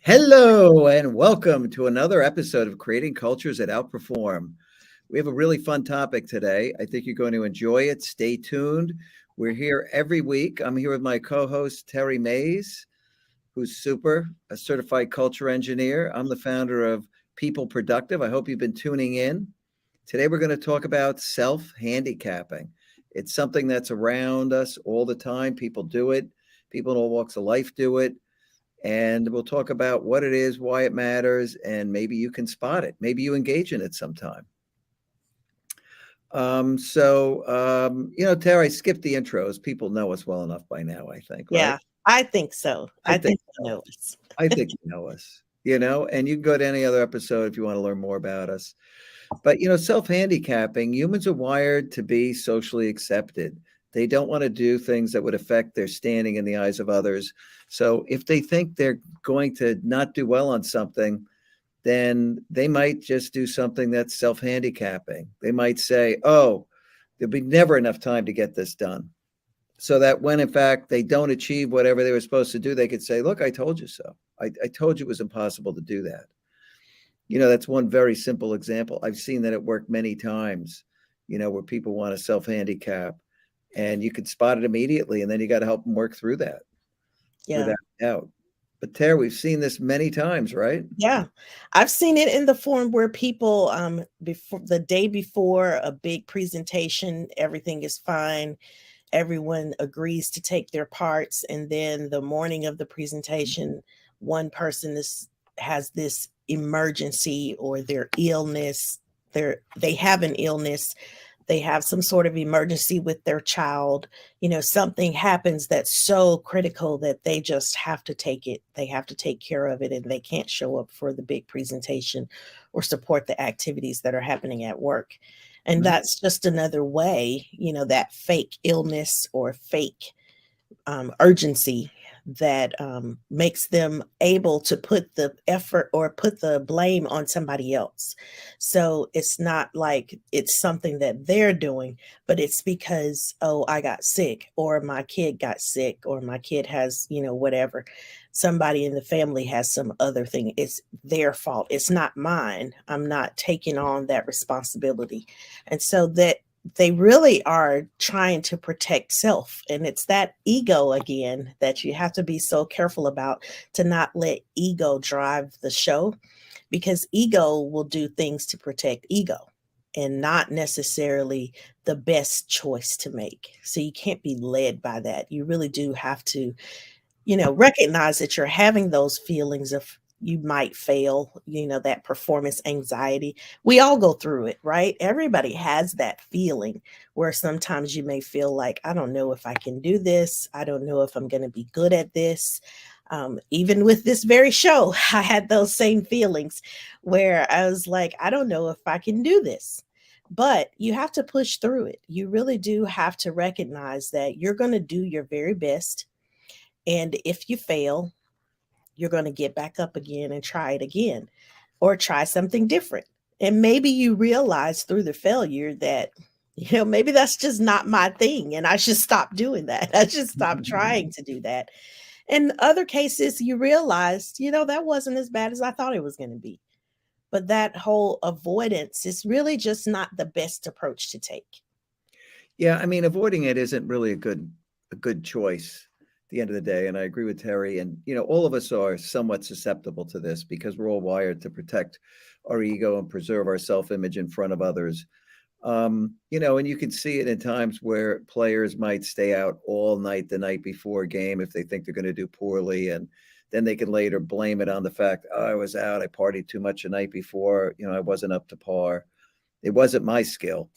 Hello and welcome to another episode of Creating Cultures That Outperform. We have a really fun topic today. I think you're going to enjoy it. Stay tuned. We're here every week. I'm here with my co-host Terry Mays, who's a certified culture engineer. I'm the founder of People Productive. I hope you've been tuning in. Today we're going to talk about self-handicapping. It's something that's around us all the time. People do it. People in all walks of life do it. And we'll talk about what it is, why it matters, and maybe you can spot it. Maybe you engage in it sometime. Terry, I skipped the intros. People know us well enough by now, I think, right? Yeah, I think so. I I think think you know us. I think you know us, and you can go to any other episode if you want to learn more about us. But, self-handicapping, humans are wired to be socially accepted. They don't want to do things that would affect their standing in the eyes of others. So if they think they're going to not do well on something, then they might just do something that's self-handicapping. They might say, oh, there'll be never enough time to get this done. So that when, in fact, they don't achieve whatever they were supposed to do, they could say, look, I told you so. I told you it was impossible to do that. That's one very simple example. I've seen that it worked many times, where people want to self-handicap and you can spot it immediately. And then you got to help them work through that Yeah. without doubt. But Tara, we've seen this many times, right? Yeah. I've seen it in the form where people before the day before a big presentation, everything is fine. Everyone agrees to take their parts, and then the morning of the presentation, one person has this emergency or their illness, they have an illness, they have some sort of emergency with their child, something happens that's so critical that they just have to take it. They have to take care of it, and they can't show up for the big presentation or support the activities that are happening at work. And Mhm. that's just another way, that fake illness or fake urgency that makes them able to put the effort or put the blame on somebody else. So it's not like it's something that they're doing, but it's because, oh, I got sick, or my kid got sick, or my kid has, whatever. Somebody in the family has some other thing. It's their fault. It's not mine. I'm not taking on that responsibility. And so that they really are trying to protect self. And it's that ego again that you have to be so careful about, to not let ego drive the show, because ego will do things to protect ego and not necessarily the best choice to make. So you can't be led by that. You really do have to, recognize that you're having those feelings of you might fail, that performance anxiety. We all go through it, right? Everybody has that feeling where sometimes you may feel like, I don't know if I can do this. I don't know if I'm going to be good at this. Even with this very show, I had those same feelings where I was like, I don't know if I can do this. But you have to push through it. You really do have to recognize that you're going to do your very best. And if you fail, you're going to get back up again and try it again, or try something different. And maybe you realize through the failure that, maybe that's just not my thing. And I should stop doing that. I should stop trying to do that. In other cases, you realize, that wasn't as bad as I thought it was going to be. But that whole avoidance is really just not the best approach to take. Yeah, I mean, avoiding it isn't really a good choice at the end of the day. And I agree with Terry. And all of us are somewhat susceptible to this because we're all wired to protect our ego and preserve our self-image in front of others. And you can see it in times where players might stay out all night the night before a game if they think they're going to do poorly, and then they can later blame it on the fact, oh, I was out, I partied too much the night before, I wasn't up to par. It wasn't my skill.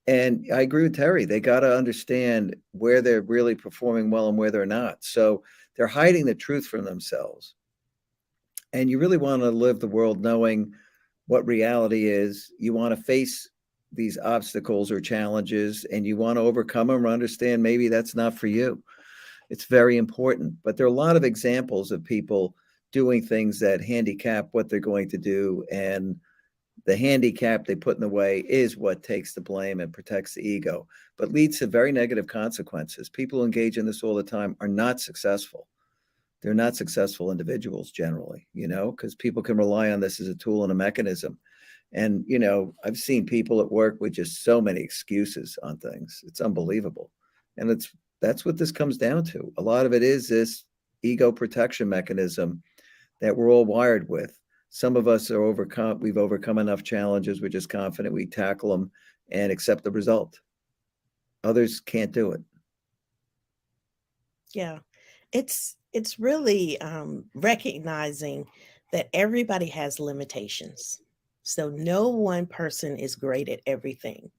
And I agree with Terry. They got to understand where they're really performing well and where they're not. So they're hiding the truth from themselves. And you really want to live the world knowing what reality is. You want to face these obstacles or challenges, and you want to overcome them or understand maybe that's not for you. It's very important. But there are a lot of examples of people doing things that handicap what they're going to do. And the handicap they put in the way is what takes the blame and protects the ego, but leads to very negative consequences. People who engage in this all the time are not successful. they're not successful individuals generally, because people can rely on this as a tool and a mechanism. And, I've seen people at work with just so many excuses on things. It's unbelievable. And that's what this comes down to. A lot of it is this ego protection mechanism that we're all wired with. Some of us we've overcome enough challenges. We're just confident we tackle them and accept the result. Others can't do it. Yeah. It's really recognizing that everybody has limitations. So no one person is great at everything.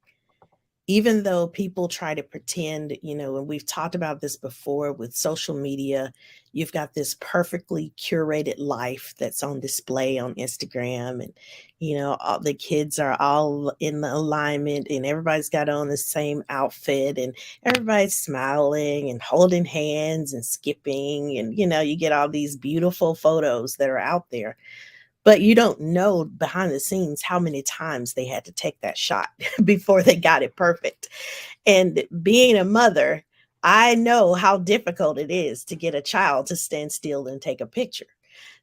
Even though people try to pretend, and we've talked about this before with social media, you've got this perfectly curated life that's on display on Instagram. And, all the kids are all in the alignment and everybody's got on the same outfit and everybody's smiling and holding hands and skipping. And, you get all these beautiful photos that are out there, but you don't know behind the scenes how many times they had to take that shot before they got it perfect. And being a mother, I know how difficult it is to get a child to stand still and take a picture.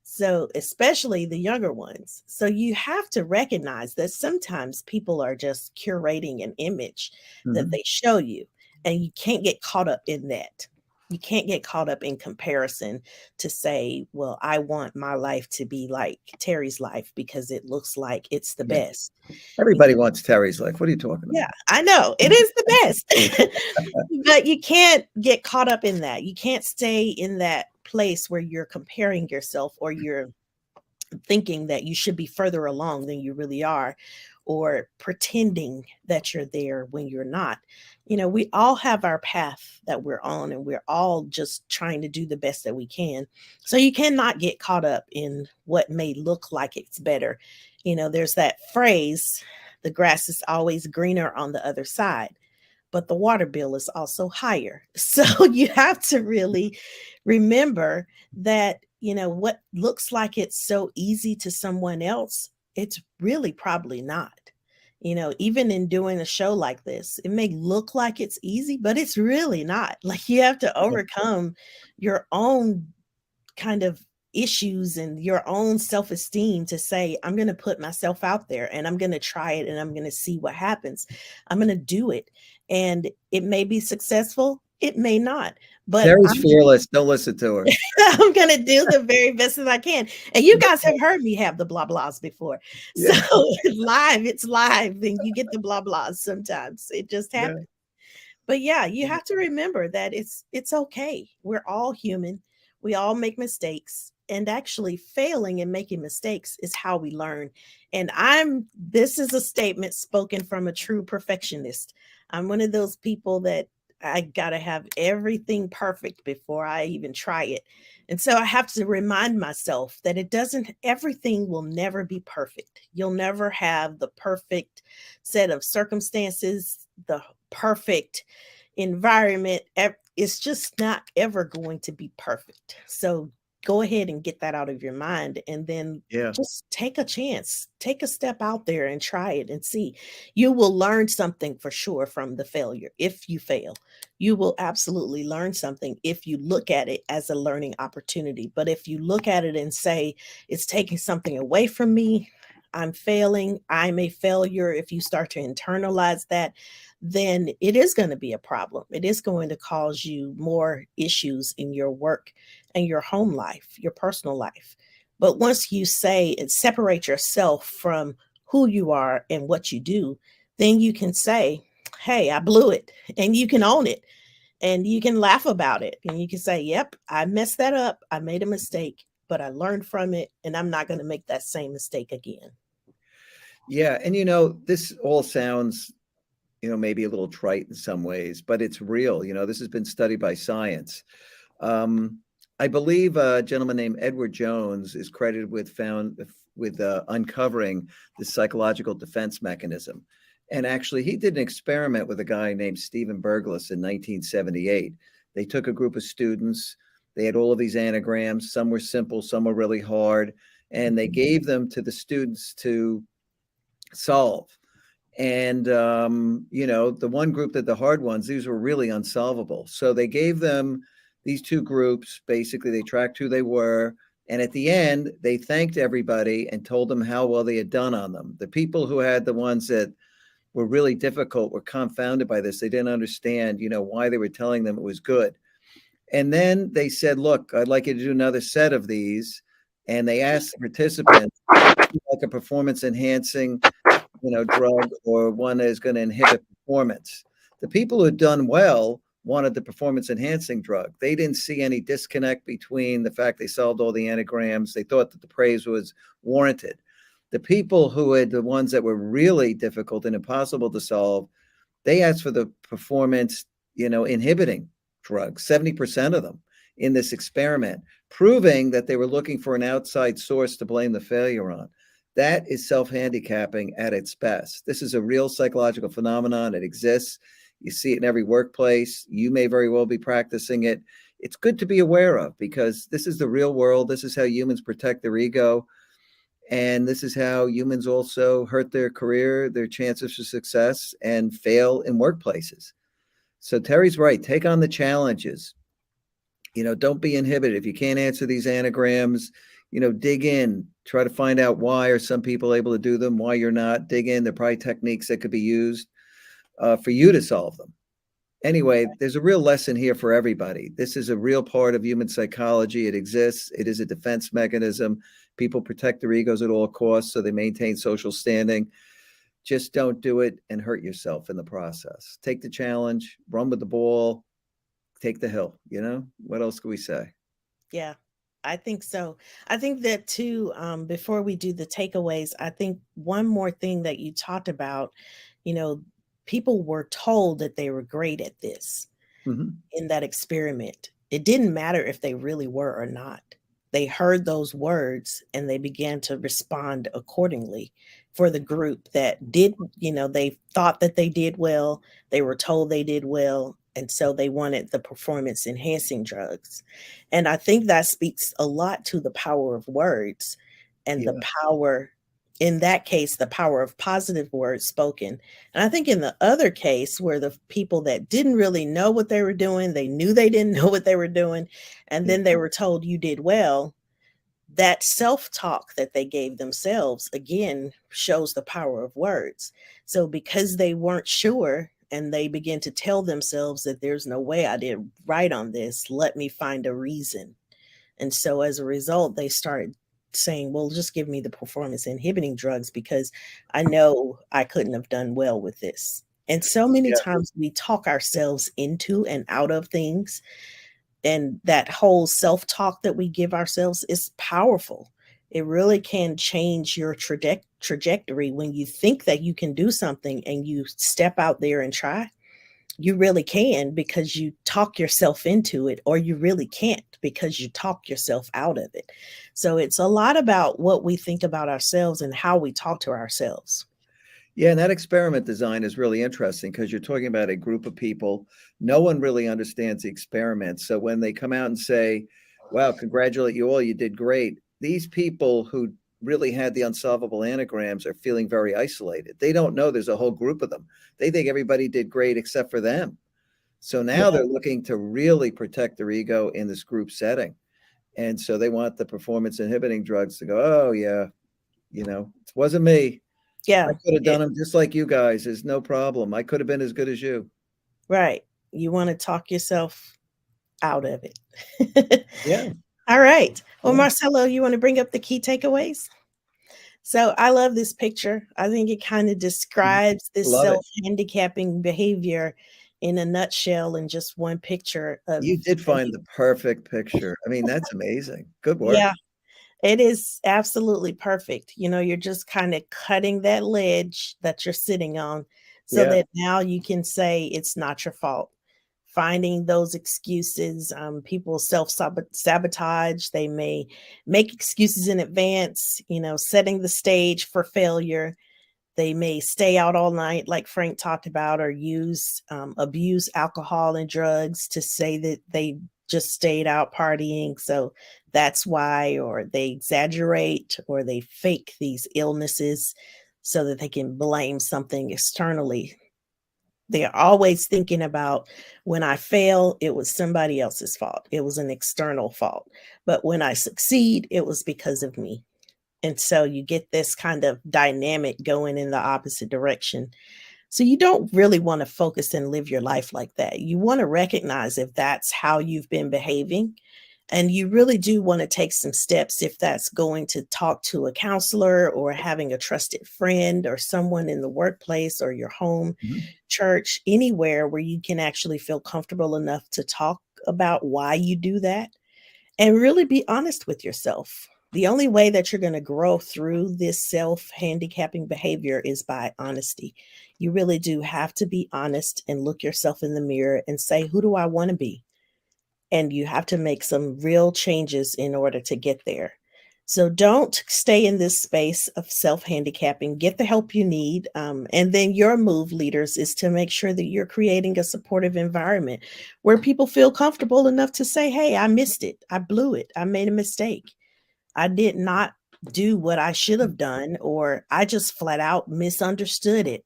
So, especially the younger ones. So, you have to recognize that sometimes people are just curating an image that Mhm. they show you, and you can't get caught up in that. You can't get caught up in comparison to say, well, I want my life to be like Terry's life because it looks like it's the Yeah. best. You Everybody wants Terry's life. What are you talking Yeah, about? I know. It is the best. But you can't get caught up in that. You can't stay in that place where you're comparing yourself or you're thinking that you should be further along than you really are, or pretending that you're there when you're not. We all have our path that we're on, and we're all just trying to do the best that we can. So you cannot get caught up in what may look like it's better. There's that phrase, the grass is always greener on the other side, but the water bill is also higher. So you have to really remember that, what looks like it's so easy to someone else, it's really probably not. Even in doing a show like this, it may look like it's easy, but it's really not. Like, you have to Yeah. overcome your own kind of issues and your own self-esteem to say, I'm going to put myself out there and I'm going to try it and I'm going to see what happens. I'm going to do it. And it may be successful, it may not, but Terry's fearless. Don't listen to her. I'm going to do the very best that I can. And you guys have heard me have the blah blahs before. So Yeah. it's live and you get the blah blahs sometimes. It just Yeah. happens. But yeah, you have to remember that it's okay. We're all human. We all make mistakes. And actually failing and making mistakes is how we learn. And this is a statement spoken from a true perfectionist. I'm one of those people that I got to have everything perfect before I even try it. And so I have to remind myself that everything will never be perfect. You'll never have the perfect set of circumstances, the perfect environment. It's just not ever going to be perfect. So go ahead and get that out of your mind, and then Yeah. just take a chance, take a step out there and try it and see. You will learn something for sure from the failure. If you fail, you will absolutely learn something if you look at it as a learning opportunity. But if you look at it and say, it's taking something away from me, I'm failing, I'm a failure, if you start to internalize that, then it is going to be a problem. It is going to cause you more issues in your work and your home life, your personal life. But once you say and separate yourself from who you are and what you do, then you can say, hey, I blew it. And you can own it and you can laugh about it. And you can say, yep, I messed that up. I made a mistake, but I learned from it. And I'm not going to make that same mistake again. Yeah. And this all sounds, maybe a little trite in some ways, but it's real. This has been studied by science. Um, I believe a gentleman named Edward Jones is credited with uncovering the psychological defense mechanism. And actually, he did an experiment with a guy named Stephen Berglas in 1978. They took a group of students. They had all of these anagrams. Some were simple, some were really hard, and they gave them to the students to solve. And the one group that the hard ones, these were really unsolvable. So they gave them these two groups, basically, they tracked who they were. And at the end, they thanked everybody and told them how well they had done on them. The people who had the ones that were really difficult were confounded by this. They didn't understand, why they were telling them it was good. And then they said, look, I'd like you to do another set of these. And they asked the participants, like a performance enhancing, drug or one that is going to inhibit performance. The people who had done well wanted the performance enhancing drug. They didn't see any disconnect between the fact they solved all the anagrams. They thought that the praise was warranted. The people who had the ones that were really difficult and impossible to solve, they asked for the performance, inhibiting drugs, 70% of them in this experiment, proving that they were looking for an outside source to blame the failure on. That is self-handicapping at its best. This is a real psychological phenomenon. It exists. You see it in every workplace. You may very well be practicing it. It's good to be aware of because this is the real world. This is how humans protect their ego. And this is how humans also hurt their career, their chances for success, and fail in workplaces. So Terry's right. Take on the challenges. Don't be inhibited. If you can't answer these anagrams, dig in, try to find out why are some people able to do them, why you're not. Dig in. There are probably techniques that could be used for you to solve them. Anyway, there's a real lesson here for everybody. This is a real part of human psychology. It exists. It is a defense mechanism. People protect their egos at all costs, so they maintain social standing. Just don't do it and hurt yourself in the process. Take the challenge, run with the ball, take the hill. What else can we say? Yeah, I think so. I think that too, before we do the takeaways, I think one more thing that you talked about, you know, people were told that they were great at this Mhm. in that experiment. It didn't matter if they really were or not. They heard those words and they began to respond accordingly for the group that did, they thought that they did well. They were told they did well. And so they wanted the performance enhancing drugs. And I think that speaks a lot to the power of words and the Yeah. power, in that case, the power of positive words spoken. And I think in the other case, where the people that didn't really know what they were doing, they knew they didn't know what they were doing, and Yeah. then they were told you did well, that self-talk that they gave themselves again shows the power of words. So because they weren't sure and they began to tell themselves that there's no way I did right on this, let me find a reason. And so as a result, they started saying, well, just give me the performance inhibiting drugs because I know I couldn't have done well with this. And so many Yeah. times we talk ourselves into and out of things. And that whole self talk that we give ourselves is powerful. It really can change your trajectory when you think that you can do something and you step out there and try. You really can because you talk yourself into it, or you really can't because you talk yourself out of it. So it's a lot about what we think about ourselves and how we talk to ourselves. Yeah, and that experiment design is really interesting because you're talking about a group of people. No one really understands the experiment. So when they come out and say, wow, congratulate you all, you did great. These people who really had the unsolvable anagrams are feeling very isolated. They don't know there's a whole group of them. They think everybody did great except for them. So now Yeah. they're looking to really protect their ego in this group setting. And so they want the performance inhibiting drugs to go, oh, yeah, it wasn't me. I Yeah. could have done them just like you guys. There's no problem. I could have been as good as you. Right. You want to talk yourself out of it. Yeah, All right. Well, yeah. Marcelo, you want to bring up the key takeaways? So I love this picture. I think it kind of Mhm. describes this Love it. self-handicapping behavior in a nutshell in just one picture of You did find the perfect picture. I mean, that's amazing. Good work. yeah, it is absolutely perfect. You're just kind of cutting that ledge that you're sitting on so Yeah. that now you can say it's not your fault. Finding those excuses, people sabotage. They may make excuses in advance, setting the stage for failure. They may stay out all night, like Frank talked about, or abuse alcohol and drugs to say that they just stayed out partying. So that's why, or they exaggerate or they fake these illnesses so that they can blame something externally They're always thinking about, when I fail, it was somebody else's fault. It was an external fault. But when I succeed, it was because of me. And so you get this kind of dynamic going in the opposite direction. So you don't really want to focus and live your life like that. You want to recognize if that's how you've been behaving. And you really do want to take some steps, if that's going to talk to a counselor or having a trusted friend or someone in the workplace or your home, Mhm. church, anywhere where you can actually feel comfortable enough to talk about why you do that and really be honest with yourself. The only way that you're going to grow through this self handicapping behavior is by honesty. You really do have to be honest and look yourself in the mirror and say, who do I want to be? And you have to make some real changes in order to get there. So don't stay in this space of self handicapping. Get the help you need. And then your move, leaders, is to make sure that you're creating a supportive environment where people feel comfortable enough to say, hey, I missed it. I blew it. I made a mistake. I did not do what I should have done, or I just flat out misunderstood it.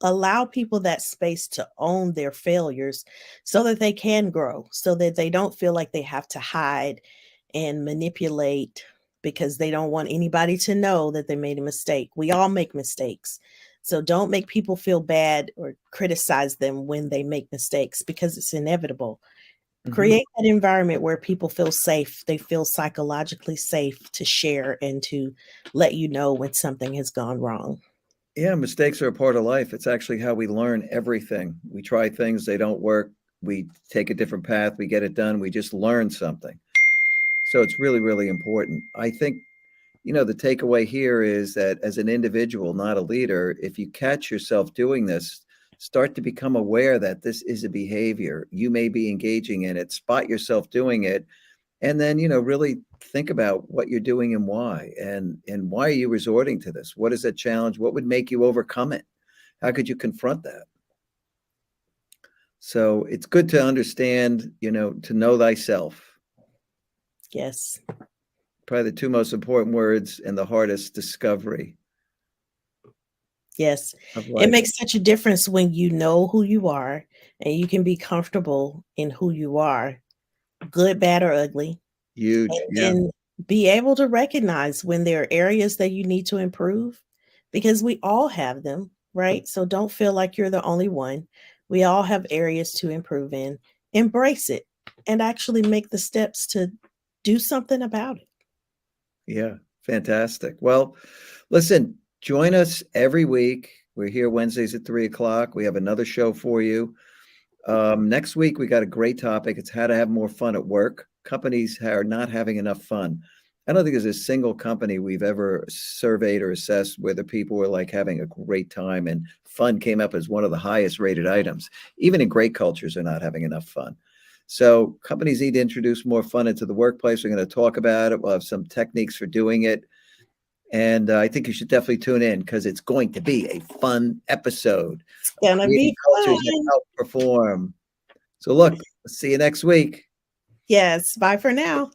Allow people that space to own their failures so that they can grow, so that they don't feel like they have to hide and manipulate because they don't want anybody to know that they made a mistake. We all make mistakes. So don't make people feel bad or criticize them when they make mistakes, because it's inevitable. Mhm. Create that environment where people feel safe. They feel psychologically safe to share and to let you know when something has gone wrong. Yeah, mistakes are a part of life. It's actually how we learn everything. We try things, they don't work. We take a different path, we get it done. We just learn something. So it's really, really important. I think, the takeaway here is that as an individual, not a leader, if you catch yourself doing this, start to become aware that this is a behavior. You may be engaging in it, spot yourself doing it, and then, really think about what you're doing and why. And why are you resorting to this? What is that challenge? What would make you overcome it? How could you confront that? So it's good to understand, to know thyself. Yes. Probably the two most important words and the hardest discovery Yes. of It life. makes such a difference when you know who you are and you can be comfortable in who you are, good, bad, or ugly, Huge. and Yeah. then be able to recognize when there are areas that you need to improve, because we all have them, right? So don't feel like you're the only one. We all have areas to improve in. Embrace it and actually make the steps to do something about it. Yeah. Fantastic. Well, listen, join us every week. We're here Wednesdays at 3 o'clock. We have another show for you. Next week, we got a great topic. It's how to have more fun at work. Companies are not having enough fun. I don't think there's a single company we've ever surveyed or assessed where the people were like having a great time and fun came up as one of the highest rated items. Even in great cultures, are not having enough fun. So companies need to introduce more fun into the workplace. We're going to talk about it. We'll have some techniques for doing it. And I think you should definitely tune in because it's going to be a fun episode. It's gonna Creating be cultures that fun. help perform. So look, see you next week. Yes. Bye for now.